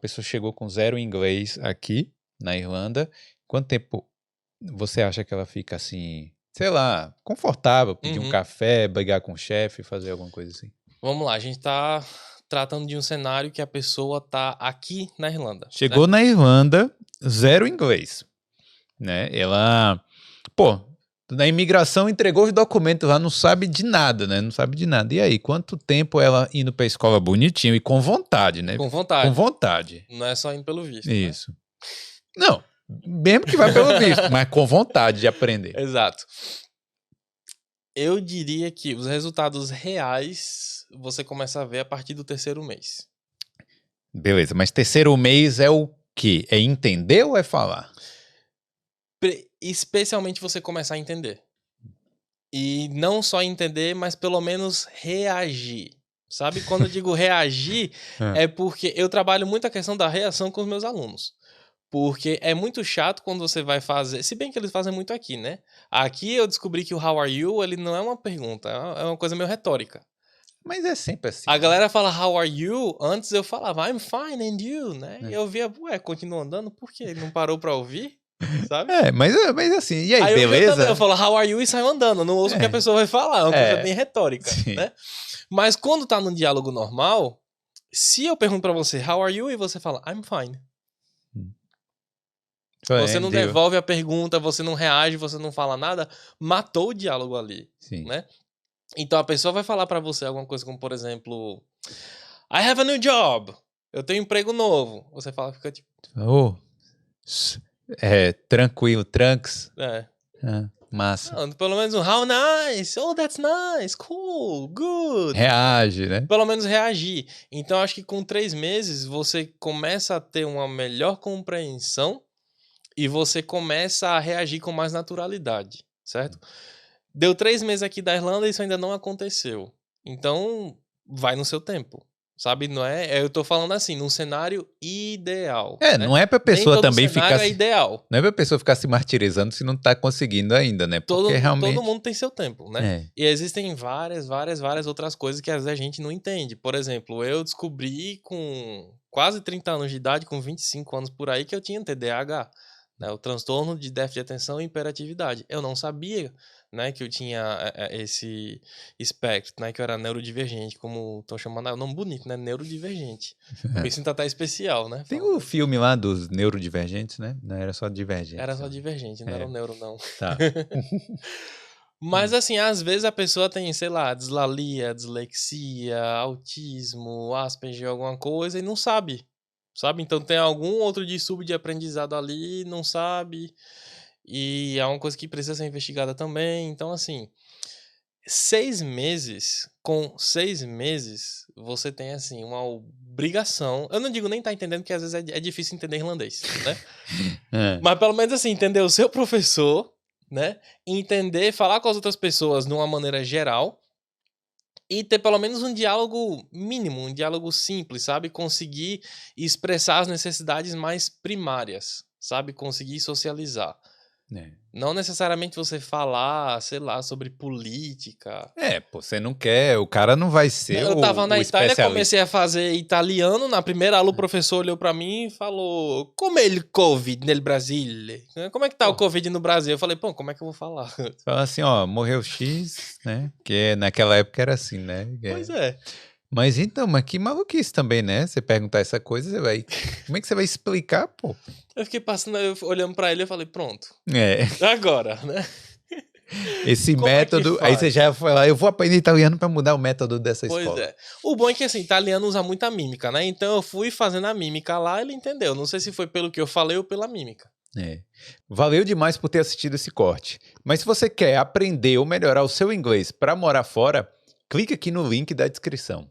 pessoa chegou com zero inglês aqui na Irlanda, quanto tempo você acha que ela fica assim, sei lá, confortável, pedir um café, brigar com o chefe, fazer alguma coisa assim? Vamos lá, a gente tá tratando de um cenário que a pessoa tá aqui na Irlanda. Chegou certo? na Irlanda, zero inglês, né? Ela, pô, na imigração entregou os documentos lá, não sabe de nada, né? Não sabe de nada. E aí, quanto tempo ela indo pra escola bonitinho e com vontade, né? Com vontade. Com vontade. Não é só indo pelo visto. Isso. Né? Não, mesmo que vá pelo visto, mas com vontade de aprender. Exato. Eu diria que os resultados reais você começa a ver a partir do 3º mês. Beleza, mas 3º mês é o quê? É entender ou é falar? Especialmente você começar a entender. E não só entender, mas pelo menos reagir. Sabe? Quando eu digo reagir, é porque eu trabalho muito a questão da reação com os meus alunos. Porque é muito chato quando você vai fazer... Se bem que eles fazem muito aqui, né? Aqui eu descobri que o how are you, ele não é uma pergunta, é uma coisa meio retórica. Mas é sempre assim. A galera fala how are you, antes eu falava I'm fine and you, né? E eu via, continua andando, por quê? Ele não parou pra ouvir? Sabe? Mas assim, e aí, Eu beleza? também, eu falo how are you e saio andando, não ouço o que a pessoa vai falar, é uma coisa bem retórica, Sim. né? Mas quando tá num diálogo normal, se eu pergunto pra você how are you e você fala I'm fine. Você não devolve a pergunta, você não reage, você não fala nada, matou o diálogo ali, né? Então a pessoa vai falar pra você alguma coisa como, por exemplo, I have a new job. Eu tenho um emprego novo. Você fala, fica tipo... tranquilo, tranks. Massa. Não, pelo menos um how nice, oh that's nice, cool, good. Reage, né? Pelo menos reagir. Então acho que com 3 meses você começa a ter uma melhor compreensão e você começa a reagir com mais naturalidade, certo? Deu 3 meses aqui da Irlanda e isso ainda não aconteceu. Então, vai no seu tempo, sabe? Não é... Eu tô falando assim, num cenário ideal. Né? Não é pra pessoa também ficar... é ideal. Não é pra pessoa ficar se martirizando se não tá conseguindo ainda, né? Porque realmente... Todo mundo tem seu tempo, né? E existem várias outras coisas que às vezes a gente não entende. Por exemplo, eu descobri com quase 30 anos de idade, com 25 anos por aí, que eu tinha TDAH. Né, o transtorno de déficit de atenção e hiperatividade. Eu não sabia, né, que eu tinha esse espectro, né, que eu era neurodivergente, como estão chamando, é um nome bonito, né, neurodivergente. Me sinto até especial, né? Tem o filme lá dos neurodivergentes, né? Não era só divergente. Era só divergente, não era o neuro, não. Tá. Mas assim, às vezes a pessoa tem, sei lá, dislexia, autismo, Asperger, alguma coisa e não sabe. Sabe? Então tem algum outro distúrbio de aprendizado ali, não sabe, e é uma coisa que precisa ser investigada também. Então, assim, 6 meses, com 6 meses, você tem, assim, uma obrigação. Eu não digo nem tá entendendo, porque às vezes é difícil entender irlandês, né? Mas pelo menos, assim, entender o seu professor, né? Entender, falar com as outras pessoas de uma maneira geral, e ter pelo menos um diálogo mínimo, um diálogo simples, sabe? Conseguir expressar as necessidades mais primárias, sabe? Conseguir socializar. Não necessariamente você falar, sei lá, sobre política. Pô, você não quer, o cara não vai ser Eu tava na Itália, especialista. comecei a fazer italiano, na primeira aula o professor olhou pra mim e falou, como é o Covid no Brasil? Como é que tá o Covid no Brasil? Eu falei, como é que eu vou falar? Fala assim, morreu X, né? Porque naquela época era assim, né? Pois é. Mas então, mas que maluquice também, né? Você perguntar essa coisa, você vai... Como é que você vai explicar, pô? Eu fiquei passando, olhando pra ele, eu falei, pronto. É. Agora, né? Esse método, aí você já foi lá, eu vou aprender italiano pra mudar o método dessa escola. Pois é. O bom é que, assim, italiano usa muita mímica, né? Então eu fui fazendo a mímica lá, ele entendeu. Não sei se foi pelo que eu falei ou pela mímica. Valeu demais por ter assistido esse corte. Mas se você quer aprender ou melhorar o seu inglês pra morar fora, clica aqui no link da descrição.